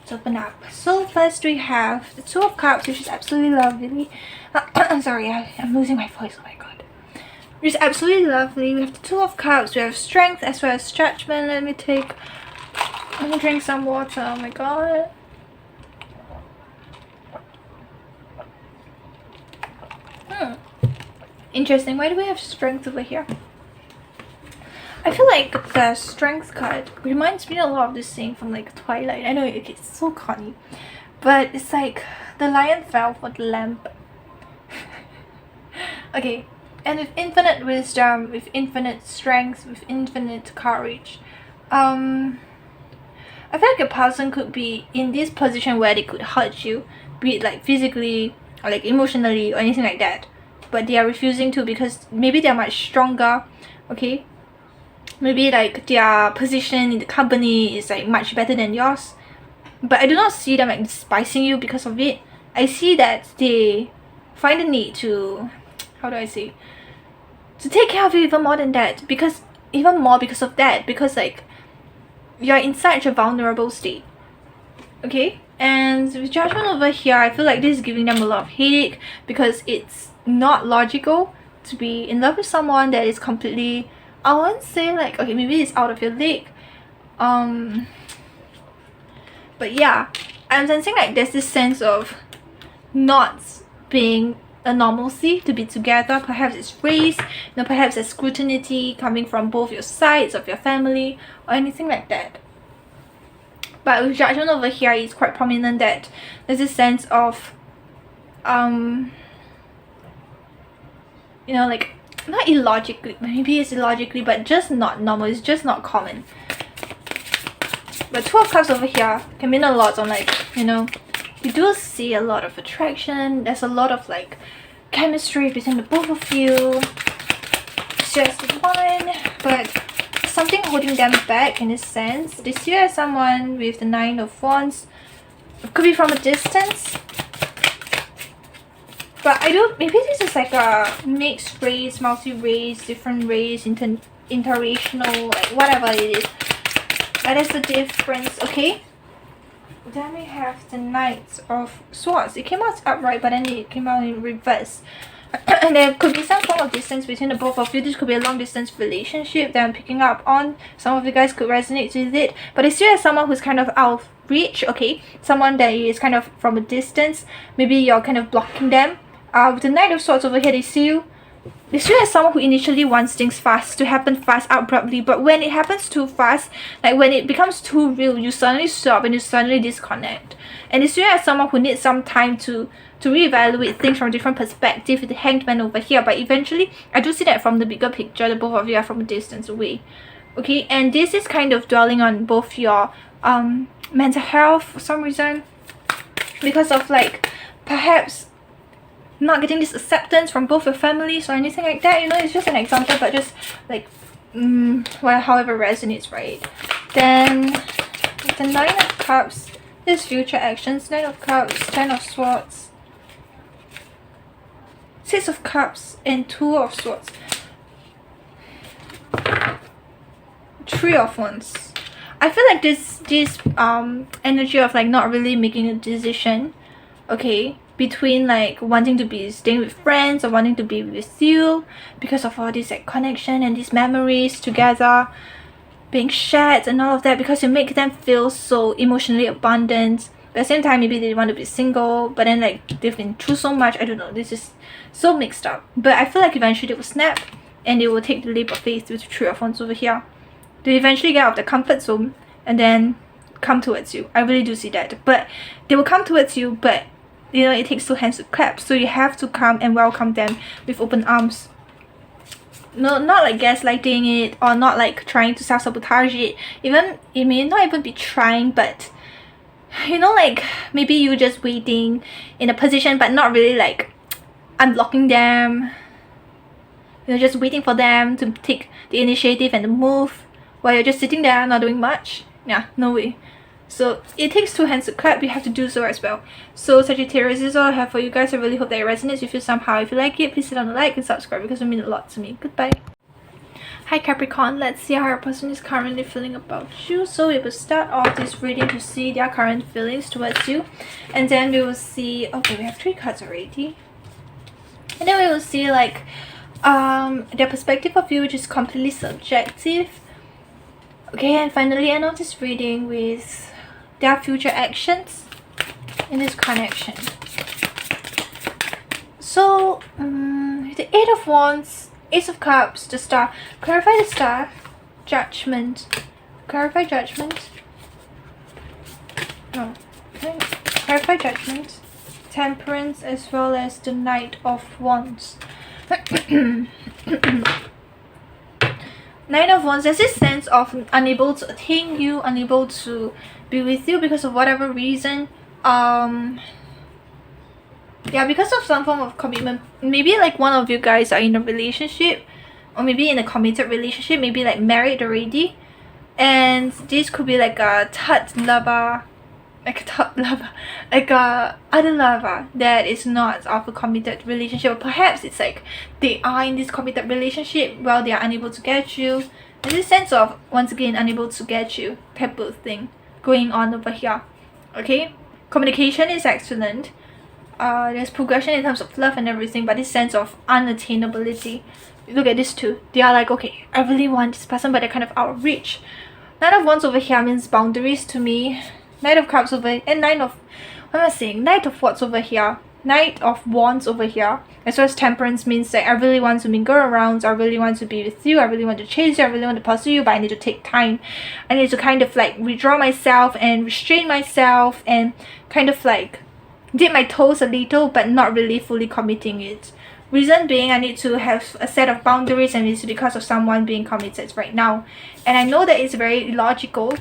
S1: Let's open up. So first we have the 2 of Cups, which is absolutely lovely. Sorry, I'm losing my voice. Oh my god. Which is absolutely lovely. We have the 2 of Cups. We have strength as well as judgment. Let me drink some water. Oh my god. Interesting. Why do we have strength over here? I feel like the strength card reminds me a lot of this thing from like Twilight. I know it's so corny, but it's like the lion fell for the lamp. Okay, and with infinite wisdom, with infinite strength, with infinite courage, I feel like a person could be in this position where they could hurt you, be it like physically or like emotionally or anything like that, but they are refusing to because maybe they're much stronger. Okay, maybe like their position in the company is like much better than yours, but I do not see them like despising you because of it. I see that they find the need to, how do I say, to take care of you even more than that, because of that, because like you're in such a vulnerable state. Okay, and with judgment over here, I feel like this is giving them a lot of headache because it's not logical to be in love with someone that is completely, I won't say like, okay, maybe it's out of your league, but yeah, I'm sensing like there's this sense of not being a normalcy to be together. Perhaps it's race, perhaps there's scrutiny coming from both your sides of your family or anything like that. But with judgment over here, it's quite prominent that there's this sense of like, not illogically, maybe it's illogically, but just not normal, it's just not common. But 2 of Cups over here can mean a lot on like, you do see a lot of attraction, there's a lot of like chemistry between the both of you. It's just one, but something holding them back in this sense. They see you as someone with the 9 of Wands. It could be from a distance, but maybe this is like a mixed race, multi-race, different race, interracial, like whatever it is. That is the difference, okay? Then we have the Knight of Swords. It came out upright, but then it came out in reverse. And there could be some form of distance between the both of you. This could be a long distance relationship that I'm picking up on. Some of you guys could resonate with it, but it's still as someone who's kind of out of reach, okay? Someone that is kind of from a distance. Maybe you're kind of blocking them. With the Knight of Swords over here, they see you. They see you as someone who initially wants things fast, to happen fast, abruptly, but when it happens too fast, like when it becomes too real, you suddenly stop and you suddenly disconnect. And they see you as someone who needs some time to reevaluate things from a different perspective with the Hanged Man over here. But eventually, I do see that from the bigger picture, the both of you are from a distance away. Okay, and this is kind of dwelling on both your mental health for some reason, because of like perhaps not getting this acceptance from both your families or anything like that. It's just an example, but just like well, however resonates, right? Then with the 9 of Cups, this future actions, 9 of Cups, 10 of Swords, 6 of Cups, and 2 of Swords, 3 of Wands. I feel like this energy of like not really making a decision, okay, between like wanting to be staying with friends or wanting to be with you because of all this like connection and these memories together being shared and all of that, because you make them feel so emotionally abundant. But at the same time, maybe they want to be single, but then like they've been through so much. I don't know, this is so mixed up, but I feel like eventually they will snap and they will take the leap of faith with the 3 of Wands over here. They eventually get out of the comfort zone and then come towards you. I really do see that, but they will come towards you, but it takes 2 hands to clap, so you have to come and welcome them with open arms. No, not like gaslighting it or not like trying to self-sabotage it. Even it may not even be trying, but you know, like maybe you just waiting in a position but not really like unblocking them. You're just waiting for them to take the initiative and the move while you're just sitting there not doing much. Yeah, no way. So it takes two hands to clap. You have to do so as well. So Sagittarius, this is all I have for you guys. I really hope that it resonates with you somehow. If you like it, please hit on the like and subscribe because it means a lot to me. Goodbye. Hi Capricorn, let's see how your person is currently feeling about you. So we will start off this reading to see their current feelings towards you, and then we will see, okay, we have 3 cards already, and then we will see like their perspective of you, which is completely subjective. Okay, and finally end of this reading with their future actions in this connection. So the 8 of Wands, Ace of Cups, the Star. Clarify the Star. Judgment. Clarify Judgment. No. Okay. Clarify Judgment. Temperance, as well as the Knight of Wands. Knight of Wands, there's this sense of unable to attain you, unable to be with you because of whatever reason. Yeah, because of some form of commitment. Maybe like one of you guys are in a relationship, or maybe in a committed relationship, maybe like married already, and this could be like a third lover, like a other lover that is not of a committed relationship. Or perhaps it's like they are in this committed relationship while they are unable to get you. There's this sense of, once again, unable to get you type of thing going on over here. Okay, communication is excellent. There's progression in terms of love and everything, but this sense of unattainability. Look at this too. They are like, okay, I really want this person, but they're kind of out of reach. Knight of Wands over here means boundaries to me. Knight of Cups over, and Knight of, what am I saying? Knight of Wands over here. Knight of Wands over here. As well as Temperance means that I really want to mingle around, I really want to be with you, I really want to chase you, I really want to pursue you, but I need to take time. I need to kind of like withdraw myself and restrain myself and kind of like dip my toes a little, but not really fully committing it. Reason being, I need to have a set of boundaries, and it's because of someone being committed right now. And I know that it's very illogical,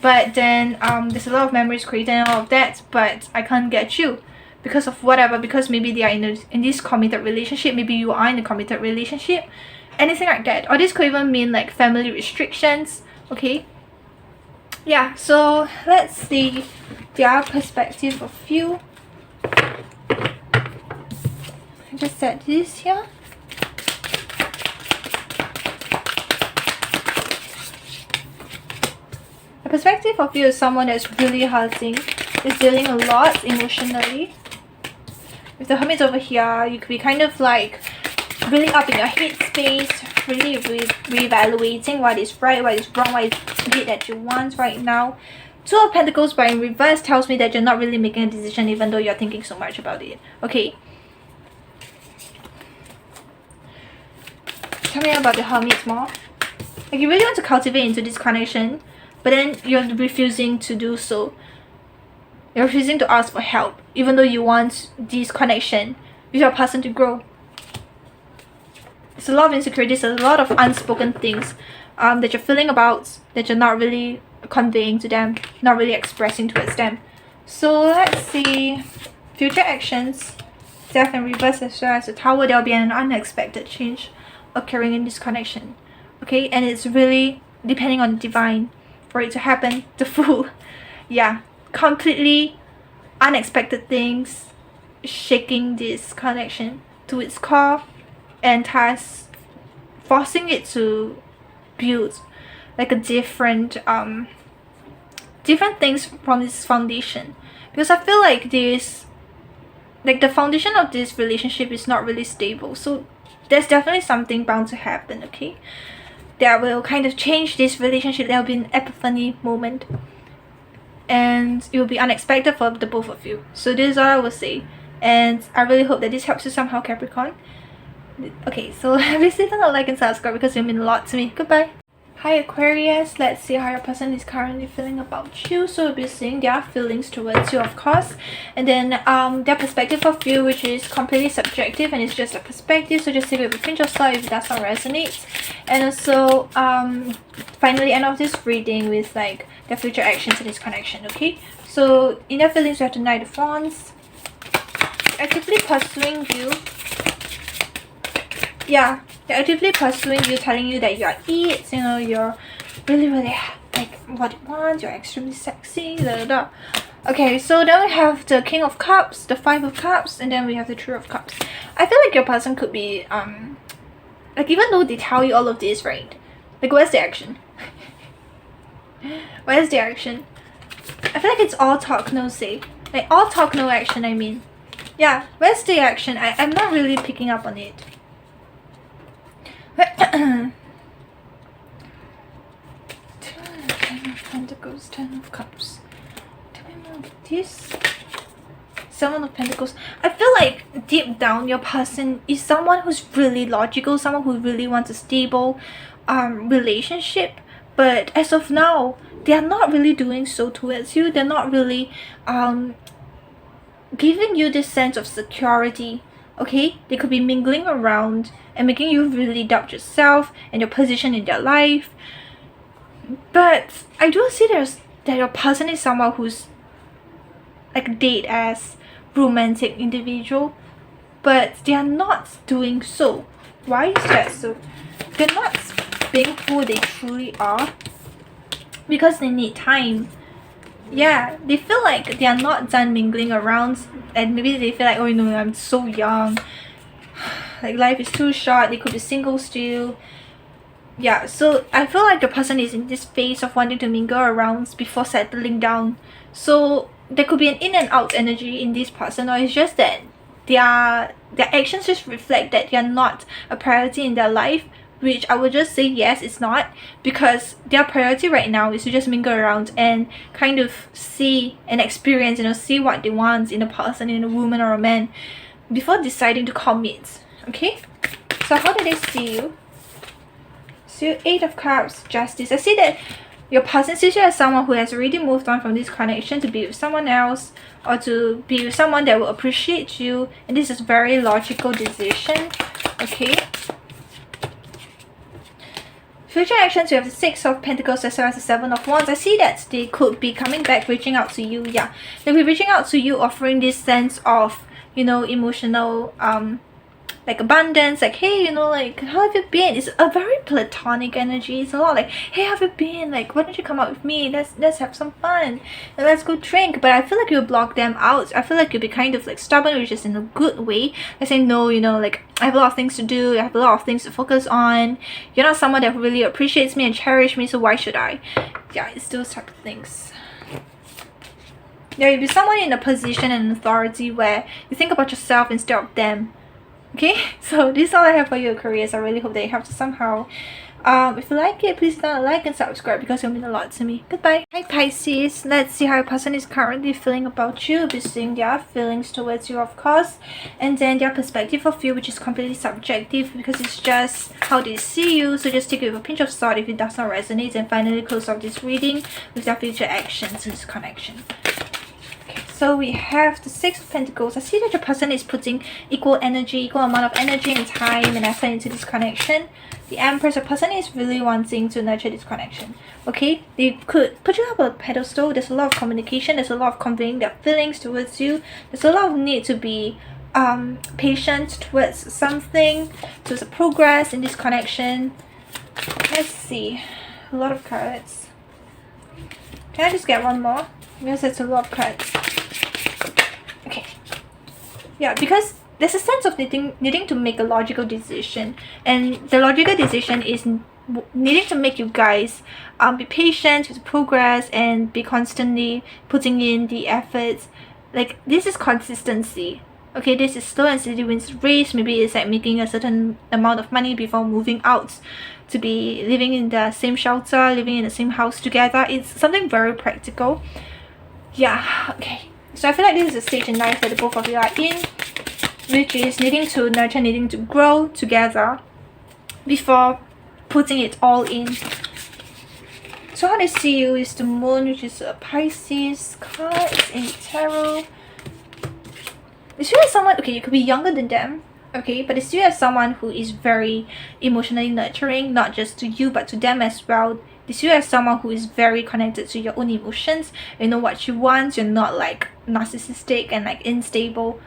S1: but then there's a lot of memories created and all of that, but I can't get you because of whatever, because maybe they are in this committed relationship, maybe you are in a committed relationship, anything like that. Or this could even mean like family restrictions. Okay, yeah, so let's see their perspective of you. I just set this here. The perspective of you is someone that's really hurting, is dealing a lot emotionally. With the Hermit over here, you could be kind of like really up in your head space, really reevaluating what is right, what is wrong, what is it that you want right now. 2 of Pentacles but in reverse tells me that you're not really making a decision even though you're thinking so much about it. Okay. Tell me about the Hermit more. Like you really want to cultivate into this connection, but then you're refusing to do so. You're refusing to ask for help even though you want this connection with your person to grow. It's a lot of insecurities, a lot of unspoken things that you're feeling about, that you're not really conveying to them, not really expressing towards them. So let's see future actions. Death in reverse as well as the Tower. There will be an unexpected change occurring in this connection. Okay, and it's really depending on the divine for it to happen. The Fool. Yeah, completely unexpected things shaking this connection to its core, and thus forcing it to build like a different things from this foundation. Because I feel like this, like the foundation of this relationship is not really stable, so there's definitely something bound to happen. Okay, that will kind of change this relationship. There will be an epiphany moment, and it will be unexpected for the both of you. So this is all I will say, and I really hope that this helps you somehow, Capricorn. Okay, so please leave a like and subscribe because it means a lot to me. Goodbye. Hi Aquarius, let's see how your person is currently feeling about you. So we'll be seeing their feelings towards you, of course, and then their perspective of you, which is completely subjective and it's just a perspective, so just take it with a pinch of salt if that not resonates. And also finally end of this reading with like their future actions in this connection. Okay, so in their feelings we have the Knight of Wands, actively pursuing you. Yeah, they're actively pursuing you, telling you that you're it, you know, you're really like what you want, you're extremely sexy, blah, blah, blah. Okay, so then we have the King of Cups, the Five of Cups, and then we have the Three of Cups. I feel like your person could be like, even though they tell you all of this, right, like where's the action? Where's the action? I feel like it's all talk, no say. Like all talk, no action, I mean. Yeah, where's the action? I'm not really picking up on it. Ten of Pentacles, Ten of Cups. Tell me more about this. Seven of Pentacles. I feel like deep down your person is someone who's really logical, someone who really wants a stable relationship, but as of now they are not really doing so towards you. They're not really giving you this sense of security. Okay, they could be mingling around and making you really doubt yourself and your position in their life. But I do see that your person is someone who's like date as romantic individual, but they are not doing so. Why is that so? They're not being who they truly are because they need time. Yeah, they feel like they are not done mingling around, and maybe they feel like, oh, you know, I'm so young, like life is too short. They could be single still. Yeah, so I feel like the person is in this phase of wanting to mingle around before settling down. So there could be an in and out energy in this person, or it's just that their actions just reflect that they are not a priority in their life, which I would just say yes, it's not, because their priority right now is to just mingle around and kind of see and experience, you know, see what they want in a person, in a woman or a man, before deciding to commit. Okay, so how do they see you? So Eight of Cups, Justice. I see that your person sees you as someone who has already moved on from this connection to be with someone else, or to be with someone that will appreciate you, and this is a very logical decision. Okay, future actions, we have the Six of Pentacles as well as the Seven of Wands. I see that they could be coming back, reaching out to you. Yeah, they'll be reaching out to you, offering this sense of, you know, emotional like abundance, like, hey, you know, like, how have you been? It's a very platonic energy. It's a lot like, hey, how have you been? Like, why don't you come out with me? Let's have some fun and let's go drink. But I feel like you'll block them out. I feel like you'll be kind of like stubborn, which is in a good way. Like saying, no, you know, like, I have a lot of things to do, I have a lot of things to focus on. You're not someone that really appreciates me and cherishes me, so why should I? Yeah, it's those type of things. Yeah, you'll be someone in a position and authority where you think about yourself instead of them. Okay, so this is all I have for you, Aquarius. I really hope that it helps somehow. If you like it, please don't like and subscribe because it'll mean a lot to me. Goodbye. Hi Pisces, let's see how your person is currently feeling about you. We'll be seeing their feelings towards you, of course, and then their perspective of you, which is completely subjective because it's just how they see you. So just take it with a pinch of salt if it does not resonate, and finally close off this reading with their future actions in this connection. So we have the Six of Pentacles. I see that your person is putting equal amount of energy and time and effort into this connection. The Empress, your person is really wanting to nurture this connection. Okay, they could put you up on a pedestal. There's a lot of communication. There's a lot of conveying their feelings towards you. There's a lot of need to be patient towards something, towards a progress in this connection. Let's see, a lot of cards. Can I just get one more? Because it's a lot of cards. Okay, yeah, because there's a sense of needing to make a logical decision, and the logical decision is needing to make you guys be patient with progress and be constantly putting in the efforts. Like, this is consistency. Okay, this is slow and steady wins race. Maybe it's like making a certain amount of money before moving out to be living in the same shelter, living in the same house together. It's something very practical. Yeah, okay. So I feel like this is a stage in life that the both of you are in, which is needing to nurture, needing to grow together before putting it all in. So how they see you is the moon, which is a Pisces card in tarot. They still have someone, okay, you could be younger than them, okay, but they still have someone who is very emotionally nurturing, not just to you but to them as well. They still have someone who is very connected to your own emotions. You know what you want. You're not like narcissistic and like unstable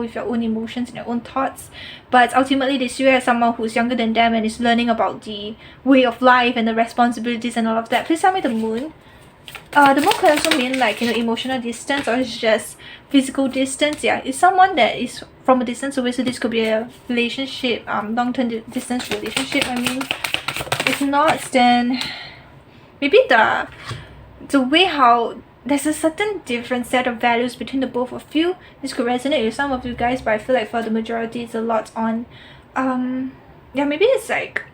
S1: with your own emotions and your own thoughts. But ultimately they still have someone who's younger than them and is learning about the way of life and the responsibilities and all of that. Please tell me the moon. The moon could also mean like, you know, emotional distance, or it's just physical distance. Yeah, it's someone that is from a distance away. So this could be a relationship, long-term distance relationship, I mean. If not, then maybe the way how there's a certain different set of values between the both of you. This could resonate with some of you guys, but I feel like for the majority it's a lot on yeah, maybe it's like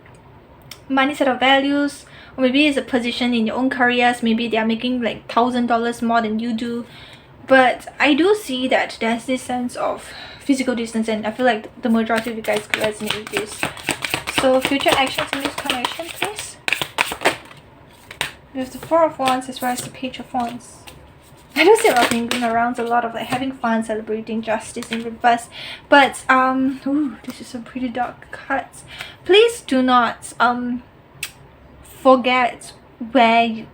S1: money set of values, or maybe it's a position in your own careers. Maybe they are making like $1,000 more than you do. But I do see that there's this sense of physical distance, and I feel like the majority of you guys could resonate with this. So future actions in this connection, please. We have the Four of Wands as well as the Page of Wands. I do see a lot of thinking around, a lot of like having fun, celebrating justice in reverse. But ooh, this is some pretty dark cards. Please do not forget where you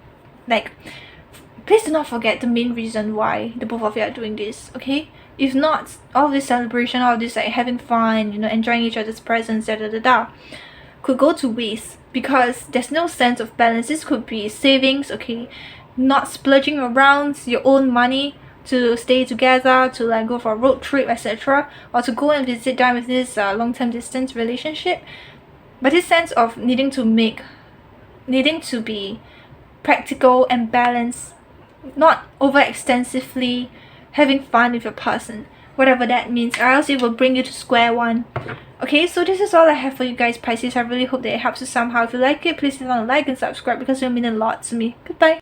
S1: please do not forget the main reason why the both of you are doing this, okay? If not, all this celebration, all this like having fun, you know, enjoying each other's presence, could go to waste because there's no sense of balance. This could be savings, okay, not splurging around your own money to stay together, to like go for a road trip, etc., or to go and visit down with this long-term distance relationship. But this sense of needing to be practical and balanced, not over extensively having fun with your person, whatever that means, or else it will bring you to square one. Okay, so this is all I have for you guys, Pisces. I really hope that it helps you somehow. If you like it, please hit on a like and subscribe because it will mean a lot to me. Goodbye.